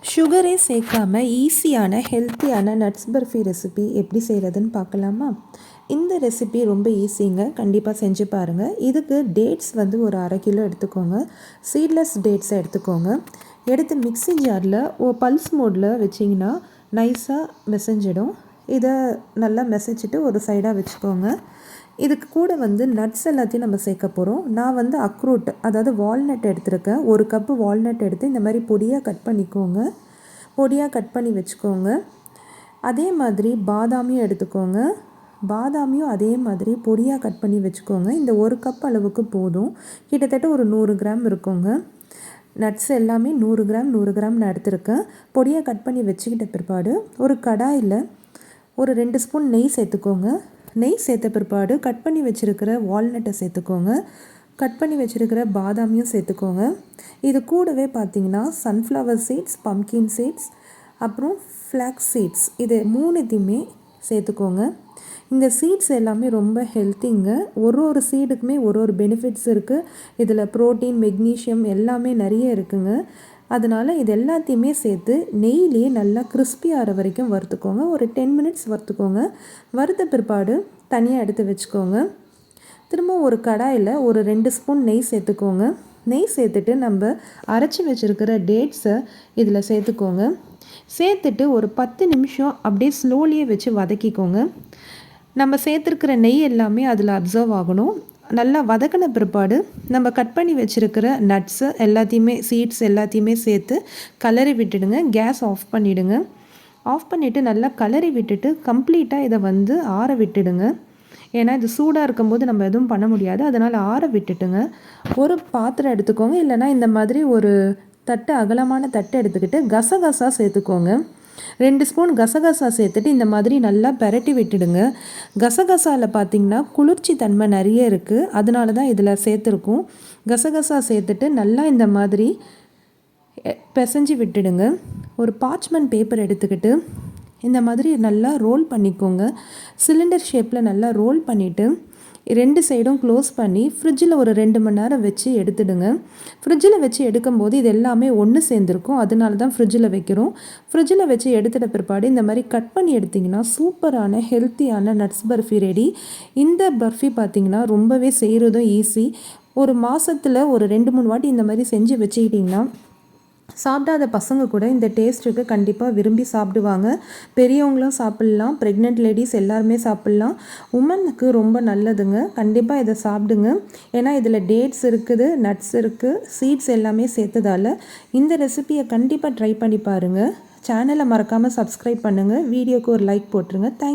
சுகரே சேர்க்காம ஈஸியான ஹெல்த்தியான நட்ஸ் பர்ஃபி ரெசிபி எப்படி செய்கிறதுன்னு பார்க்கலாமா? இந்த ரெசிபி ரொம்ப ஈஸிங்க. கண்டிப்பாக செஞ்சு பாருங்கள். இதுக்கு டேட்ஸ் வந்து ஒரு 1/2 கிலோ எடுத்துக்கோங்க. சீட்லெஸ் டேட்ஸை எடுத்துக்கோங்க. எடுத்து மிக்ஸி ஜாரில் பல்ஸ் மோடில் வச்சிங்கன்னா நைஸாக மெசஞ்சிடும். இதை நல்லா மெசைச்சிட்டு ஒரு சைடாக வச்சுக்கோங்க. இதுக்கு கூட வந்து நட்ஸ் எல்லாத்தையும் நம்ம சேர்க்க போகிறோம். நான் வந்து அக்ரூட், அதாவது வால்நட் எடுத்திருக்கேன். 1 கப்பு வால்நட் எடுத்து இந்த மாதிரி பொடியாக கட் பண்ணிக்கோங்க. பொடியாக கட் பண்ணி வச்சுக்கோங்க. அதே மாதிரி பாதாமியும் எடுத்துக்கோங்க. பாதாமியும் அதே மாதிரி பொடியாக கட் பண்ணி வச்சுக்கோங்க. இந்த 1 கப் அளவுக்கு போதும். கிட்டத்தட்ட ஒரு 100 கிராம் இருக்குங்க. நட்ஸ் எல்லாமே 100 கிராம் 100 கிராம் நான் எடுத்திருக்கேன். பொடியாக கட் பண்ணி வச்சுக்கிட்ட பிற்பாடு ஒரு கடாயில் ஒரு 2 ஸ்பூன் நெய் சேர்த்துக்கோங்க. நெய் சேர்த்த பிற்பாடு கட் பண்ணி வச்சுருக்கிற வால்நட்டை சேர்த்துக்கோங்க. கட் பண்ணி வச்சுருக்கிற பாதாமியும் சேர்த்துக்கோங்க. இது கூடவே பார்த்திங்கன்னா சன்ஃப்ளவர் சீட்ஸ், பம்கின் சீட்ஸ், அப்புறம் ஃப்ளாக்ஸ் சீட்ஸ், இது 3த்தையுமே சேர்த்துக்கோங்க. இந்த சீட்ஸ் எல்லாமே ரொம்ப ஹெல்த்திங்க. ஒரு சீடுக்குமே ஒரு பெனிஃபிட்ஸ் இருக்குது. இதில் ப்ரோட்டீன், மெக்னீஷியம் எல்லாமே நிறைய இருக்குங்க. அதனால் இது எல்லாத்தையுமே சேர்த்து நெய்லேயே நல்லா கிறிஸ்பி ஆகிற வரைக்கும் வறுத்துக்கோங்க. ஒரு 10 மினிட்ஸ் வறுத்துக்கோங்க. வறுத்த பிற்பாடு தனியாக எடுத்து வச்சுக்கோங்க. திரும்ப ஒரு கடாயில் ஒரு 2 ஸ்பூன் நெய் சேர்த்துக்கோங்க. நெய் சேர்த்துட்டு நம்ம அரைச்சி வச்சுருக்கிற டேட்ஸை இதில் சேர்த்துக்கோங்க. சேர்த்துட்டு ஒரு 10 நிமிஷம் அப்படியே ஸ்லோலியே வச்சு வதக்கிக்கோங்க. நம்ம சேர்த்துருக்கிற நெய் எல்லாமே அதில் அப்சர்வ் ஆகணும். நல்லா வதக்கின பிற்பாடு நம்ம கட் பண்ணி வச்சுருக்கிற நட்ஸு எல்லாத்தையுமே, சீட்ஸ் எல்லாத்தையுமே சேர்த்து கலரி விட்டுடுங்க. கேஸ் ஆஃப் பண்ணிவிடுங்க. ஆஃப் பண்ணிவிட்டு நல்லா கலரி விட்டுட்டு கம்ப்ளீட்டாக இதை வந்து ஆற விட்டுடுங்க. ஏன்னா இது சூடாக இருக்கும்போது நம்ம எதுவும் பண்ண முடியாது. அதனால் ஆற விட்டுட்டுங்க. ஒரு பாத்திரம் எடுத்துக்கோங்க. இல்லைனா இந்த மாதிரி ஒரு தட்டு, அகலமான தட்டு எடுத்துக்கிட்டு கசகசா சேர்த்துக்கோங்க. 2 ஸ்பூன் கசகசா சேர்த்துட்டு இந்த மாதிரி நல்லா பெரட்டி விட்டுடுங்க. கசகசாவில் பார்த்திங்கன்னா குளிர்ச்சி தன்மை நிறைய இருக்குது. அதனால தான் இதில் சேர்த்துருக்கோம். கசகசா சேர்த்துட்டு நல்லா இந்த மாதிரி பிசைஞ்சு விட்டுடுங்க. ஒரு பார்ச்மெண்ட் பேப்பர் எடுத்துக்கிட்டு இந்த மாதிரி நல்லா ரோல் பண்ணிக்கோங்க. சிலிண்டர் ஷேப்பில் நல்லா ரோல் பண்ணிவிட்டு 2 சைடும் க்ளோஸ் பண்ணி ஃப்ரிட்ஜில் ஒரு 2 மணி நேரம் வச்சு எடுத்துடுங்க. ஃப்ரிட்ஜில் வச்சு எடுக்கும்போது இது எல்லாமே ஒன்று சேர்ந்துருக்கும். அதனால தான் ஃப்ரிட்ஜில் வைக்கிறோம். ஃப்ரிட்ஜில் வச்சு எடுத்துகிட்ட பிற்பாடு இந்த மாதிரி கட் பண்ணி எடுத்திங்கன்னா சூப்பரான ஹெல்த்தியான நட்ஸ் பர்ஃபி ரெடி. இந்த பர்ஃபி பார்த்திங்கன்னா ரொம்பவே செய்கிறதும் ஈஸி. ஒரு மாதத்தில் ஒரு 2-3 வாட்டி இந்த மாதிரி செஞ்சு வச்சுக்கிட்டிங்கன்னா சாப்பிடாத பசங்க கூட இந்த டேஸ்ட்டுக்கு கண்டிப்பாக விரும்பி சாப்பிடுவாங்க. பெரியவங்களும் சாப்பிட்லாம், ப்ரெக்னென்ட் லேடிஸ் எல்லாருமே சாப்பிட்லாம். உமனுக்கு ரொம்ப நல்லதுங்க. கண்டிப்பாக இதை சாப்பிடுங்க. ஏன்னா இதில் டேட்ஸ் இருக்குது, நட்ஸ் இருக்குது, சீட்ஸ் எல்லாமே சேர்த்ததால் இந்த ரெசிபியை கண்டிப்பாக ட்ரை பண்ணி பாருங்கள். சேனலை மறக்காமல் சப்ஸ்கிரைப் பண்ணுங்கள். வீடியோக்கு ஒரு லைக் போட்டுருங்க. தேங்க்யூ.